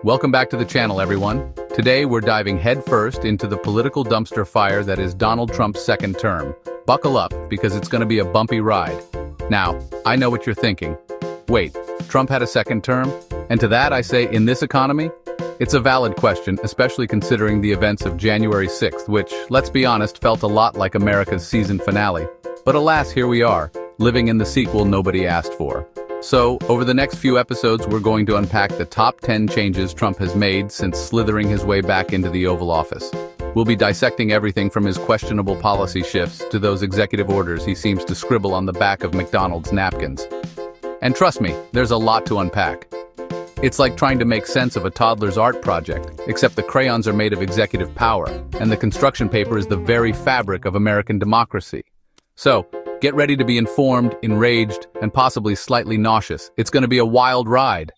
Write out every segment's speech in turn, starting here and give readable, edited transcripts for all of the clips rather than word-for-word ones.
Welcome back to the channel, everyone. Today we're diving headfirst into the political dumpster fire that is Donald Trump's second term. Buckle up, because it's going to be a bumpy ride. Now, I know what you're thinking. Wait, Trump had a second term? And to that I say, in this economy? It's a valid question, especially considering the events of January 6th, which, let's be honest, felt a lot like America's season finale. But alas, here we are, living in the sequel nobody asked for. So, over the next few episodes, we're going to unpack the top 10 changes Trump has made since slithering his way back into the Oval Office. We'll be dissecting everything from his questionable policy shifts to those executive orders he seems to scribble on the back of McDonald's napkins. And trust me, there's a lot to unpack. It's like trying to make sense of a toddler's art project, except the crayons are made of executive power, and the construction paper is the very fabric of American democracy. So, get ready to be informed, enraged, and possibly slightly nauseous. It's going to be a wild ride.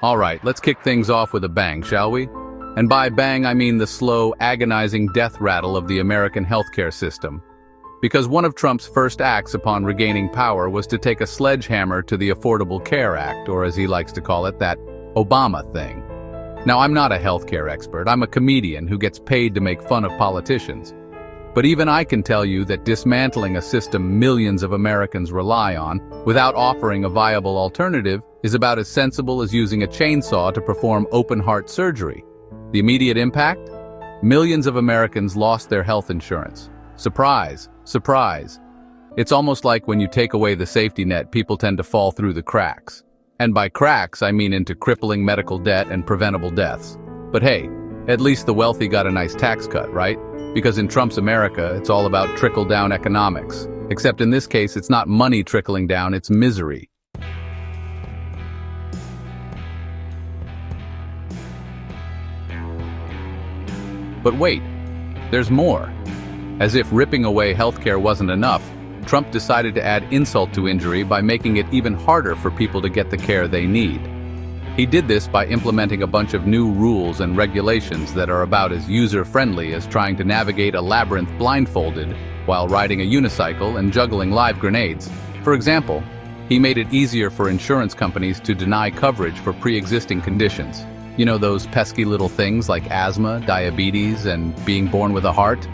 Alright, let's kick things off with a bang, shall we? And by bang, I mean the slow, agonizing death rattle of the American healthcare system. Because one of Trump's first acts upon regaining power was to take a sledgehammer to the Affordable Care Act, or as he likes to call it, that Obama thing. Now, I'm not a healthcare expert. I'm a comedian who gets paid to make fun of politicians. But even I can tell you that dismantling a system millions of Americans rely on, without offering a viable alternative, is about as sensible as using a chainsaw to perform open-heart surgery. The immediate impact? Millions of Americans lost their health insurance. Surprise, surprise. It's almost like when you take away the safety net, people tend to fall through the cracks. And by cracks, I mean into crippling medical debt and preventable deaths. But hey, at least the wealthy got a nice tax cut, right? Because in Trump's America, it's all about trickle-down economics. Except in this case, it's not money trickling down, it's misery. But wait, there's more. As if ripping away healthcare wasn't enough, Trump decided to add insult to injury by making it even harder for people to get the care they need. He did this by implementing a bunch of new rules and regulations that are about as user-friendly as trying to navigate a labyrinth blindfolded while riding a unicycle and juggling live grenades. For example, he made it easier for insurance companies to deny coverage for pre-existing conditions. You know, those pesky little things like asthma, diabetes, and being born with a heart?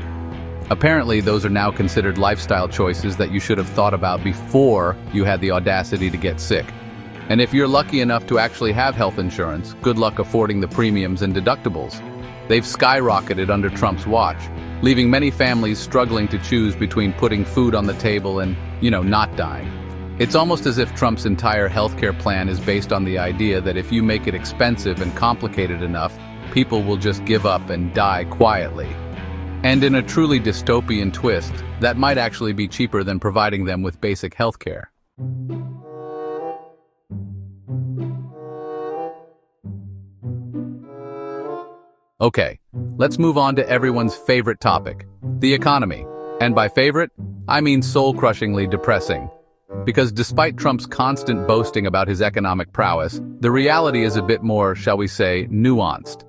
Apparently, those are now considered lifestyle choices that you should have thought about before you had the audacity to get sick. And if you're lucky enough to actually have health insurance, good luck affording the premiums and deductibles. They've skyrocketed under Trump's watch, leaving many families struggling to choose between putting food on the table and, not dying. It's almost as if Trump's entire healthcare plan is based on the idea that if you make it expensive and complicated enough, people will just give up and die quietly. And in a truly dystopian twist, that might actually be cheaper than providing them with basic health care. Okay, let's move on to everyone's favorite topic, the economy. And by favorite, I mean soul-crushingly depressing. Because despite Trump's constant boasting about his economic prowess, the reality is a bit more, shall we say, nuanced.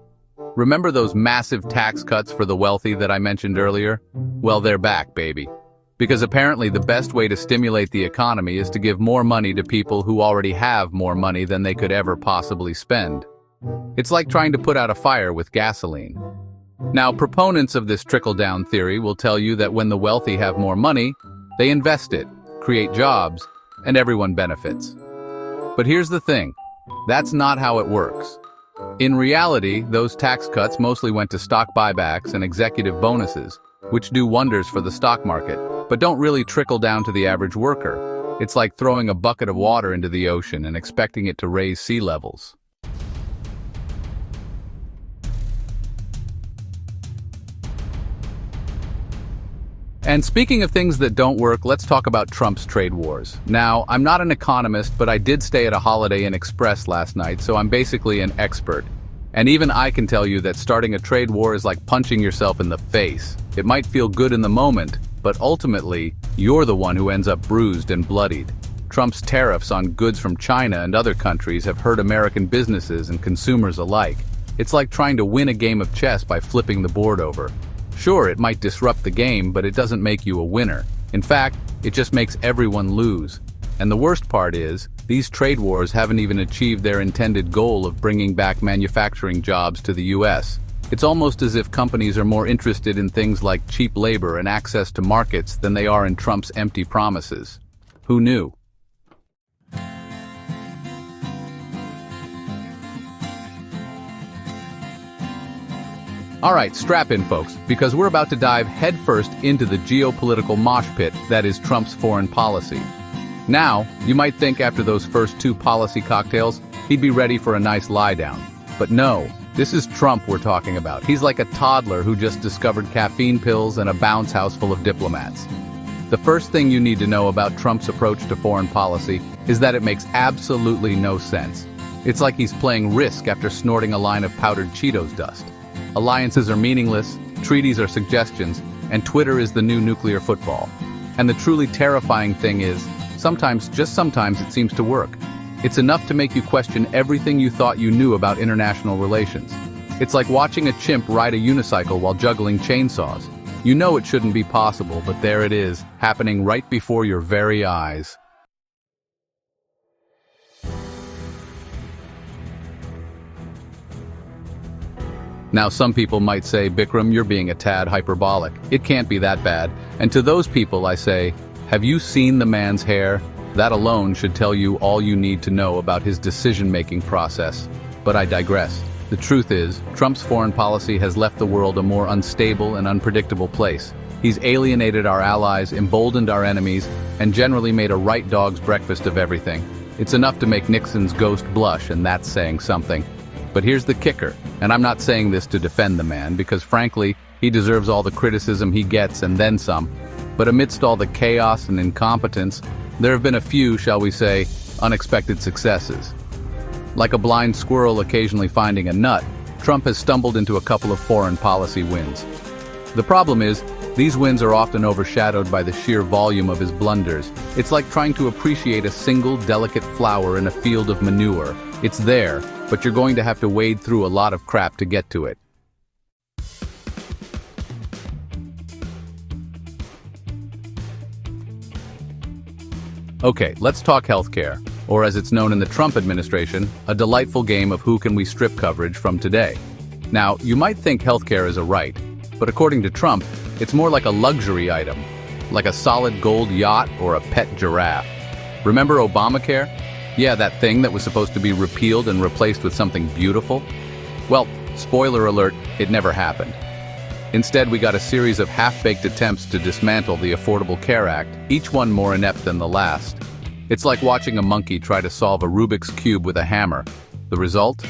Remember those massive tax cuts for the wealthy that I mentioned earlier? Well, they're back, baby. Because apparently the best way to stimulate the economy is to give more money to people who already have more money than they could ever possibly spend. It's like trying to put out a fire with gasoline. Now, proponents of this trickle-down theory will tell you that when the wealthy have more money, they invest it, create jobs, and everyone benefits. But here's the thing, that's not how it works. In reality, those tax cuts mostly went to stock buybacks and executive bonuses, which do wonders for the stock market, but don't really trickle down to the average worker. It's like throwing a bucket of water into the ocean and expecting it to raise sea levels. And speaking of things that don't work, let's talk about Trump's trade wars. Now, I'm not an economist, but I did stay at a Holiday Inn Express last night, so I'm basically an expert. And even I can tell you that starting a trade war is like punching yourself in the face. It might feel good in the moment, but ultimately, you're the one who ends up bruised and bloodied. Trump's tariffs on goods from China and other countries have hurt American businesses and consumers alike. It's like trying to win a game of chess by flipping the board over. Sure, it might disrupt the game, but it doesn't make you a winner. In fact, It just makes everyone lose. And the worst part is, these trade wars haven't even achieved their intended goal of bringing back manufacturing jobs to the US. It's almost as if companies are more interested in things like cheap labor and access to markets than they are in Trump's empty promises. Who knew? Alright, strap in folks, because we're about to dive headfirst into the geopolitical mosh pit that is Trump's foreign policy. Now, you might think after those first two policy cocktails, he'd be ready for a nice lie down. But no, this is Trump we're talking about. He's like a toddler who just discovered caffeine pills and a bounce house full of diplomats. The first thing you need to know about Trump's approach to foreign policy is that it makes absolutely no sense. It's like he's playing Risk after snorting a line of powdered Cheetos dust. Alliances are meaningless, treaties are suggestions, and Twitter is the new nuclear football. And the truly terrifying thing is, sometimes, just sometimes, it seems to work. It's enough to make you question everything you thought you knew about international relations. It's like watching a chimp ride a unicycle while juggling chainsaws. You know it shouldn't be possible, but there it is, happening right before your very eyes. Now some people might say, Bikram, you're being a tad hyperbolic. It can't be that bad. And to those people I say, have you seen the man's hair? That alone should tell you all you need to know about his decision-making process. But I digress. The truth is, Trump's foreign policy has left the world a more unstable and unpredictable place. He's alienated our allies, emboldened our enemies, and generally made a right dog's breakfast of everything. It's enough to make Nixon's ghost blush, and that's saying something. But here's the kicker, and I'm not saying this to defend the man, because frankly, he deserves all the criticism he gets and then some. But amidst all the chaos and incompetence, there have been a few, shall we say, unexpected successes. Like a blind squirrel occasionally finding a nut, Trump has stumbled into a couple of foreign policy wins. The problem is, these wins are often overshadowed by the sheer volume of his blunders. It's like trying to appreciate a single delicate flower in a field of manure. It's there, but you're going to have to wade through a lot of crap to get to it. Okay, let's talk healthcare, or as it's known in the Trump administration, a delightful game of who can we strip coverage from today. Now, you might think healthcare is a right, but according to Trump, it's more like a luxury item, like a solid gold yacht or a pet giraffe. Remember Obamacare? Yeah, that thing that was supposed to be repealed and replaced with something beautiful? Well, spoiler alert, it never happened. Instead, we got a series of half-baked attempts to dismantle the Affordable Care Act, each one more inept than the last. It's like watching a monkey try to solve a Rubik's Cube with a hammer. The result?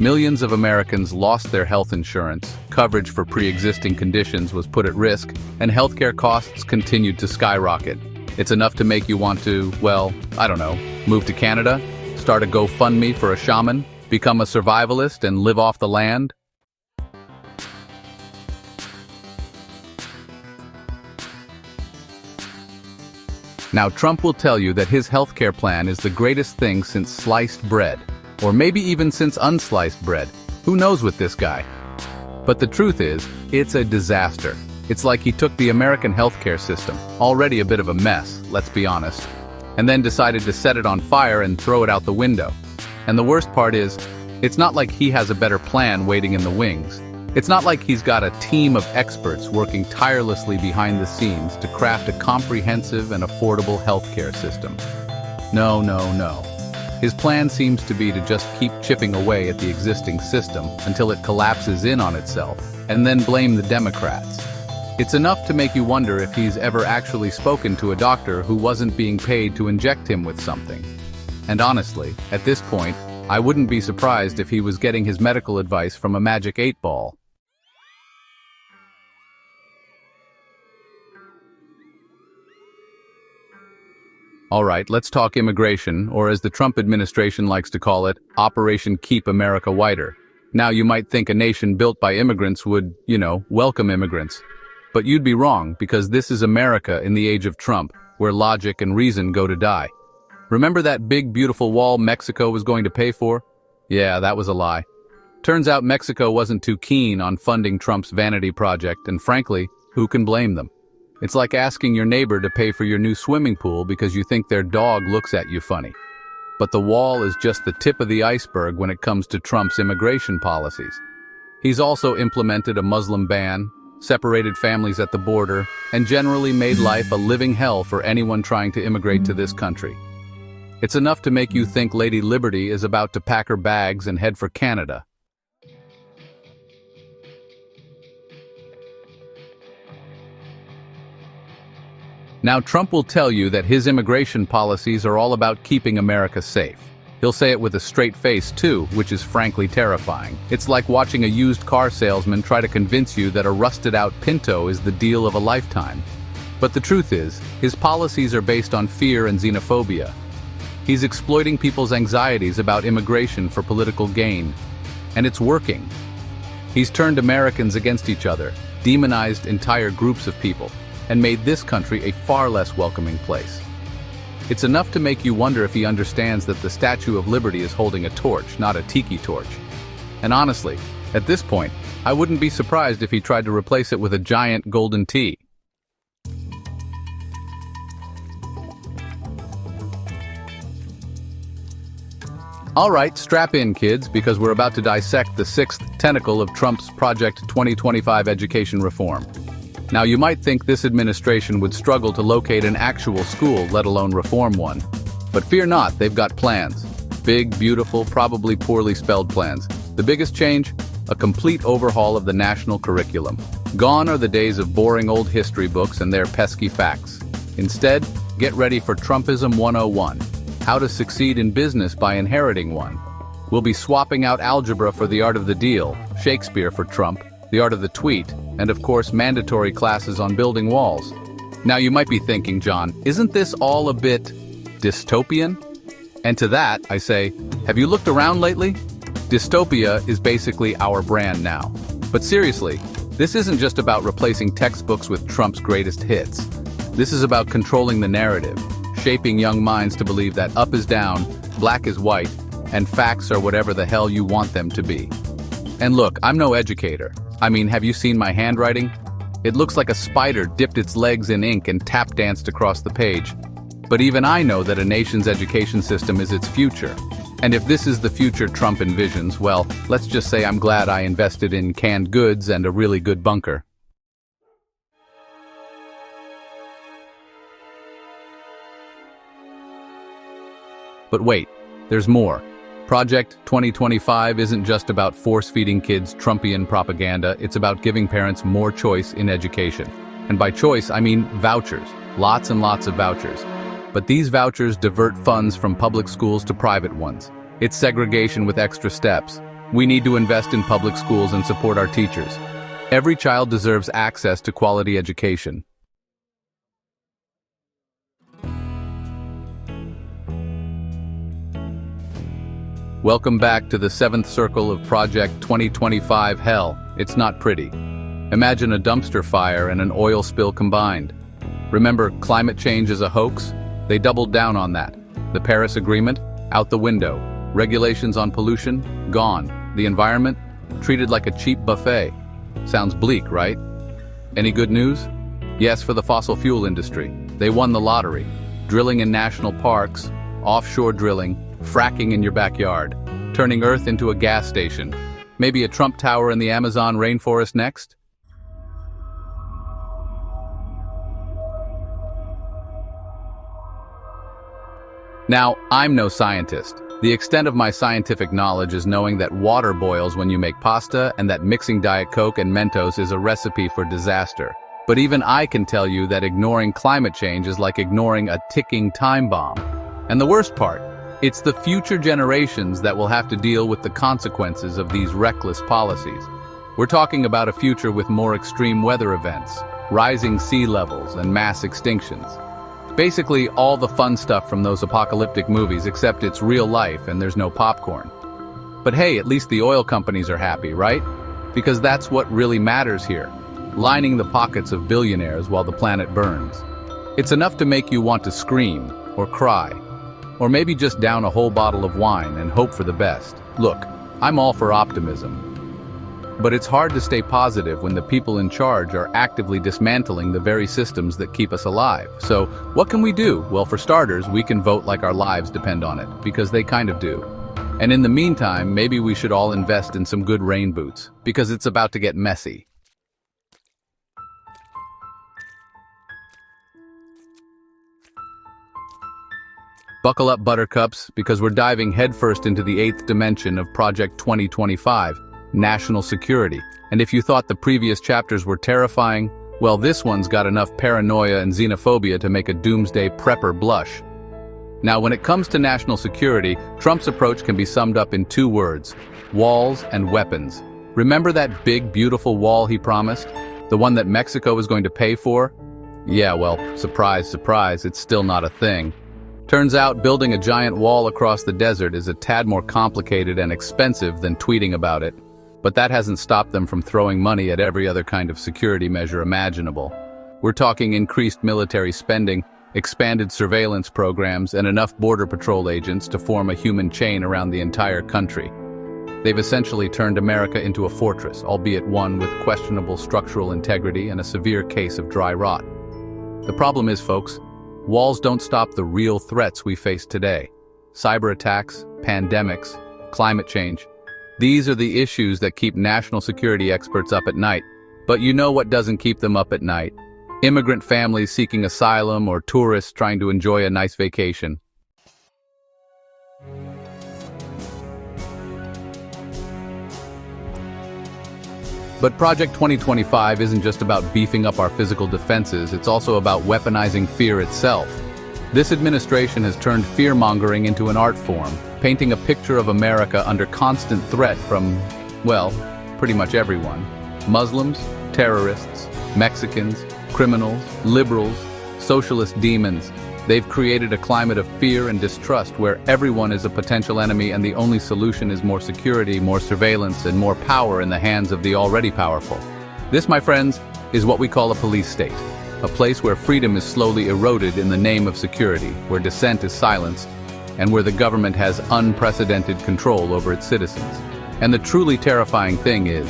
Millions of Americans lost their health insurance, coverage for pre-existing conditions was put at risk, and healthcare costs continued to skyrocket. It's enough to make you want to, well, I don't know, move to Canada, start a GoFundMe for a shaman, become a survivalist and live off the land? Now, Trump will tell you that his healthcare plan is the greatest thing since sliced bread, or maybe even since unsliced bread. Who knows with this guy? But the truth is, it's a disaster. It's like he took the American healthcare system, already a bit of a mess, let's be honest, and then decided to set it on fire and throw it out the window. And the worst part is, it's not like he has a better plan waiting in the wings. It's not like he's got a team of experts working tirelessly behind the scenes to craft a comprehensive and affordable healthcare system. No, no, no. His plan seems to be to just keep chipping away at the existing system until it collapses in on itself, and then blame the Democrats. It's enough to make you wonder if he's ever actually spoken to a doctor who wasn't being paid to inject him with something. And honestly, at this point, I wouldn't be surprised if he was getting his medical advice from a magic 8-ball. All right, let's talk immigration, or as the Trump administration likes to call it, Operation Keep America Whiter. Now, you might think a nation built by immigrants would, welcome immigrants. But you'd be wrong, because this is America in the age of Trump, where logic and reason go to die. Remember that big, beautiful wall Mexico was going to pay for? Yeah, that was a lie. Turns out Mexico wasn't too keen on funding Trump's vanity project, and frankly, who can blame them? It's like asking your neighbor to pay for your new swimming pool because you think their dog looks at you funny. But the wall is just the tip of the iceberg when it comes to Trump's immigration policies. He's also implemented a Muslim ban, separated families at the border, and generally made life a living hell for anyone trying to immigrate to this country. It's enough to make you think Lady Liberty is about to pack her bags and head for Canada. Now, Trump will tell you that his immigration policies are all about keeping America safe. He'll say it with a straight face, too, which is frankly terrifying. It's like watching a used car salesman try to convince you that a rusted-out Pinto is the deal of a lifetime. But the truth is, his policies are based on fear and xenophobia. He's exploiting people's anxieties about immigration for political gain. And it's working. He's turned Americans against each other, demonized entire groups of people, and made this country a far less welcoming place. It's enough to make you wonder if he understands that the Statue of Liberty is holding a torch, not a tiki torch. And honestly, at this point, I wouldn't be surprised if he tried to replace it with a giant golden T. Alright, strap in, kids, because we're about to dissect the sixth tentacle of Trump's Project 2025 education reform. Now, you might think this administration would struggle to locate an actual school, let alone reform one. But fear not, they've got plans. Big, beautiful, probably poorly spelled plans. The biggest change? A complete overhaul of the national curriculum. Gone are the days of boring old history books and their pesky facts. Instead, get ready for Trumpism 101. How to succeed in business by inheriting one. We'll be swapping out algebra for the art of the deal, Shakespeare for Trump, the art of the tweet, and of course mandatory classes on building walls. Now you might be thinking, John, isn't this all a bit dystopian? And to that, I say, have you looked around lately? Dystopia is basically our brand now. But seriously, this isn't just about replacing textbooks with Trump's greatest hits. This is about controlling the narrative, shaping young minds to believe that up is down, black is white, and facts are whatever the hell you want them to be. And look, I'm no educator. I mean, have you seen my handwriting? It looks like a spider dipped its legs in ink and tap danced across the page. But even I know that a nation's education system is its future. And if this is the future Trump envisions, well, let's just say I'm glad I invested in canned goods and a really good bunker. But wait, there's more. Project 2025 isn't just about force-feeding kids Trumpian propaganda, it's about giving parents more choice in education. And by choice, I mean vouchers. Lots and lots of vouchers. But these vouchers divert funds from public schools to private ones. It's segregation with extra steps. We need to invest in public schools and support our teachers. Every child deserves access to quality education. Welcome back to the seventh circle of Project 2025 hell. It's not pretty. Imagine a dumpster fire and an oil spill combined. Remember, climate change is a hoax? They doubled down on that. The Paris Agreement? Out the window. Regulations on pollution? Gone. The environment? Treated like a cheap buffet. Sounds bleak, right? Any good news? Yes, for the fossil fuel industry. They won the lottery. Drilling in national parks, offshore drilling, fracking in your backyard, turning Earth into a gas station. Maybe a Trump Tower in the Amazon rainforest next? Now, I'm no scientist. The extent of my scientific knowledge is knowing that water boils when you make pasta and that mixing Diet Coke and Mentos is a recipe for disaster. But even I can tell you that ignoring climate change is like ignoring a ticking time bomb. And the worst part, it's the future generations that will have to deal with the consequences of these reckless policies. We're talking about a future with more extreme weather events, rising sea levels, and mass extinctions. Basically, all the fun stuff from those apocalyptic movies, except it's real life and there's no popcorn. But hey, at least the oil companies are happy, right? Because that's what really matters here, lining the pockets of billionaires while the planet burns. It's enough to make you want to scream or cry. Or maybe just down a whole bottle of wine and hope for the best. Look, I'm all for optimism. But it's hard to stay positive when the people in charge are actively dismantling the very systems that keep us alive. So, what can we do? Well, for starters, we can vote like our lives depend on it, because they kind of do. And in the meantime, maybe we should all invest in some good rain boots, because it's about to get messy. Buckle up, buttercups, because we're diving headfirst into the 8th dimension of Project 2025, National Security. And if you thought the previous chapters were terrifying, well, this one's got enough paranoia and xenophobia to make a doomsday prepper blush. Now, when it comes to national security, Trump's approach can be summed up in 2 words: walls and weapons. Remember that big, beautiful wall he promised? The one that Mexico was going to pay for? Yeah, well, surprise, surprise, it's still not a thing. Turns out building a giant wall across the desert is a tad more complicated and expensive than tweeting about it. But that hasn't stopped them from throwing money at every other kind of security measure imaginable. We're talking increased military spending, expanded surveillance programs, and enough border patrol agents to form a human chain around the entire country. They've essentially turned America into a fortress, albeit one with questionable structural integrity and a severe case of dry rot. The problem is, folks, walls don't stop the real threats we face today. Cyber attacks, pandemics, climate change. These are the issues that keep national security experts up at night. But you know what doesn't keep them up at night? Immigrant families seeking asylum or tourists trying to enjoy a nice vacation. But Project 2025 isn't just about beefing up our physical defenses, it's also about weaponizing fear itself. This administration has turned fear-mongering into an art form, painting a picture of America under constant threat from, well, pretty much everyone. Muslims, terrorists, Mexicans, criminals, liberals, socialist demons. They've created a climate of fear and distrust where everyone is a potential enemy and the only solution is more security, more surveillance, and more power in the hands of the already powerful. This, my friends, is what we call a police state. A place where freedom is slowly eroded in the name of security, where dissent is silenced, and where the government has unprecedented control over its citizens. And the truly terrifying thing is,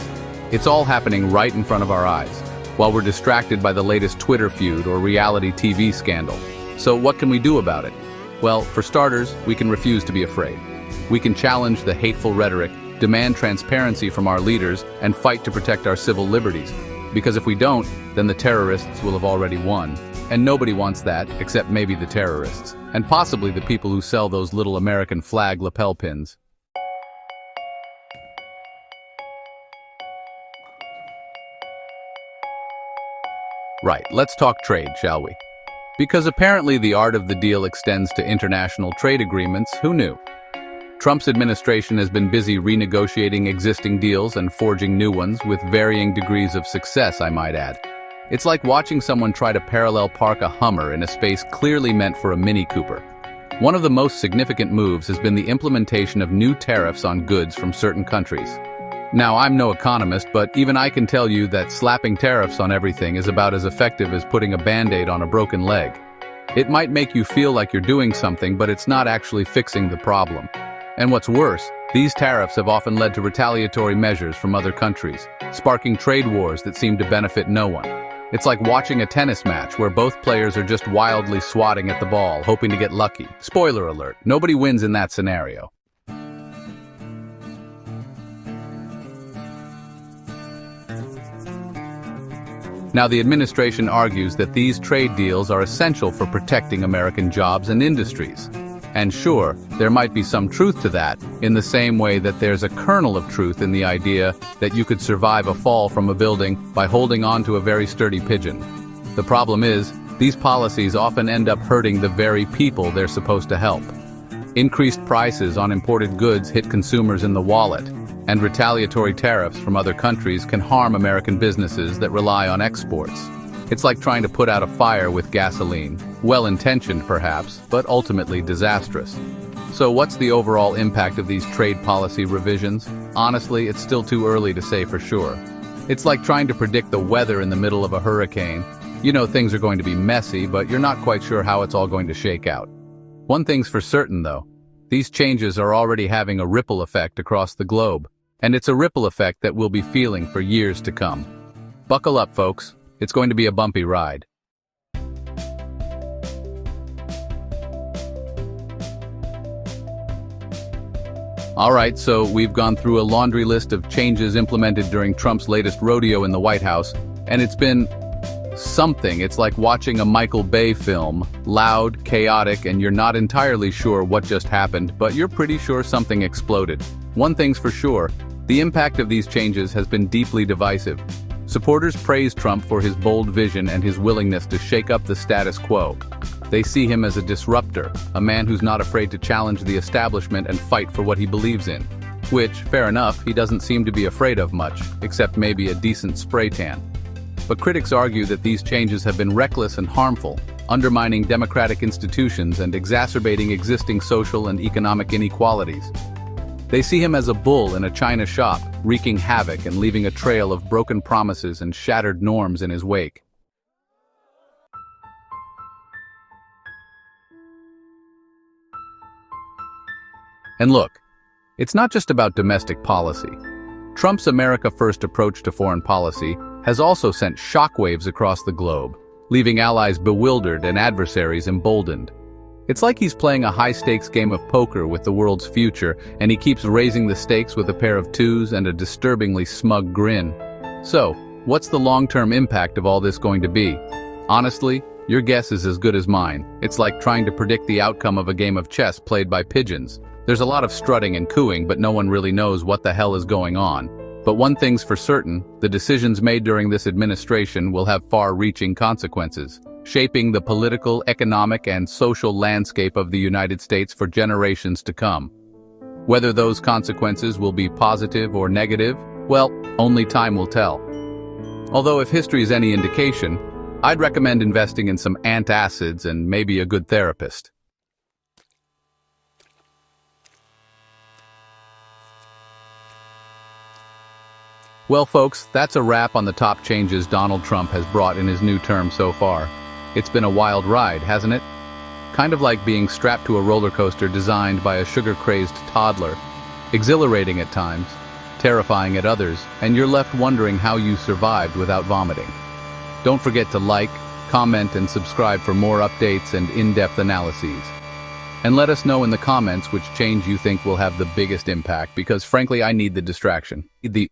it's all happening right in front of our eyes, while we're distracted by the latest Twitter feud or reality TV scandal. So what can we do about it? Well, for starters, we can refuse to be afraid. We can challenge the hateful rhetoric, demand transparency from our leaders, and fight to protect our civil liberties. Because if we don't, then the terrorists will have already won. And nobody wants that, except maybe the terrorists. And possibly the people who sell those little American flag lapel pins. Right, let's talk trade, shall we? Because apparently the art of the deal extends to international trade agreements, who knew? Trump's administration has been busy renegotiating existing deals and forging new ones with varying degrees of success, I might add. It's like watching someone try to parallel park a Hummer in a space clearly meant for a Mini Cooper. One of the most significant moves has been the implementation of new tariffs on goods from certain countries. Now, I'm no economist, but even I can tell you that slapping tariffs on everything is about as effective as putting a Band-Aid on a broken leg. It might make you feel like you're doing something, but it's not actually fixing the problem. And what's worse, these tariffs have often led to retaliatory measures from other countries, sparking trade wars that seem to benefit no one. It's like watching a tennis match where both players are just wildly swatting at the ball, hoping to get lucky. Spoiler alert, nobody wins in that scenario. Now, the administration argues that these trade deals are essential for protecting American jobs and industries. And sure, there might be some truth to that, in the same way that there's a kernel of truth in the idea that you could survive a fall from a building by holding on to a very sturdy pigeon. The problem is, these policies often end up hurting the very people they're supposed to help. Increased prices on imported goods hit consumers in the wallet, and retaliatory tariffs from other countries can harm American businesses that rely on exports. It's like trying to put out a fire with gasoline. Well-intentioned, perhaps, but ultimately disastrous. So what's the overall impact of these trade policy revisions? Honestly, it's still too early to say for sure. It's like trying to predict the weather in the middle of a hurricane. You know things are going to be messy, but you're not quite sure how it's all going to shake out. One thing's for certain, though. These changes are already having a ripple effect across the globe. And it's a ripple effect that we'll be feeling for years to come. Buckle up, folks. It's going to be a bumpy ride. Alright, so we've gone through a laundry list of changes implemented during Trump's latest rodeo in the White House, and it's been something. It's like watching a Michael Bay film, loud, chaotic, and you're not entirely sure what just happened, but you're pretty sure something exploded. One thing's for sure, the impact of these changes has been deeply divisive. Supporters praise Trump for his bold vision and his willingness to shake up the status quo. They see him as a disruptor, a man who's not afraid to challenge the establishment and fight for what he believes in. Which, fair enough, he doesn't seem to be afraid of much, except maybe a decent spray tan. But critics argue that these changes have been reckless and harmful, undermining democratic institutions and exacerbating existing social and economic inequalities. They see him as a bull in a china shop, wreaking havoc and leaving a trail of broken promises and shattered norms in his wake. And look, it's not just about domestic policy. Trump's America First approach to foreign policy has also sent shockwaves across the globe, leaving allies bewildered and adversaries emboldened. It's like he's playing a high-stakes game of poker with the world's future, and he keeps raising the stakes with a pair of twos and a disturbingly smug grin. So, what's the long-term impact of all this going to be? Honestly, your guess is as good as mine. It's like trying to predict the outcome of a game of chess played by pigeons. There's a lot of strutting and cooing, but no one really knows what the hell is going on. But one thing's for certain, the decisions made during this administration will have far-reaching consequences, shaping the political, economic, and social landscape of the United States for generations to come. Whether those consequences will be positive or negative, well, only time will tell. Although if history is any indication, I'd recommend investing in some antacids and maybe a good therapist. Well, folks, that's a wrap on the top changes Donald Trump has brought in his new term so far. It's been a wild ride, hasn't it? Kind of like being strapped to a roller coaster designed by a sugar-crazed toddler. Exhilarating at times, terrifying at others, and you're left wondering how you survived without vomiting. Don't forget to like, comment, and subscribe for more updates and in-depth analyses. And let us know in the comments which change you think will have the biggest impact, because frankly I need the distraction.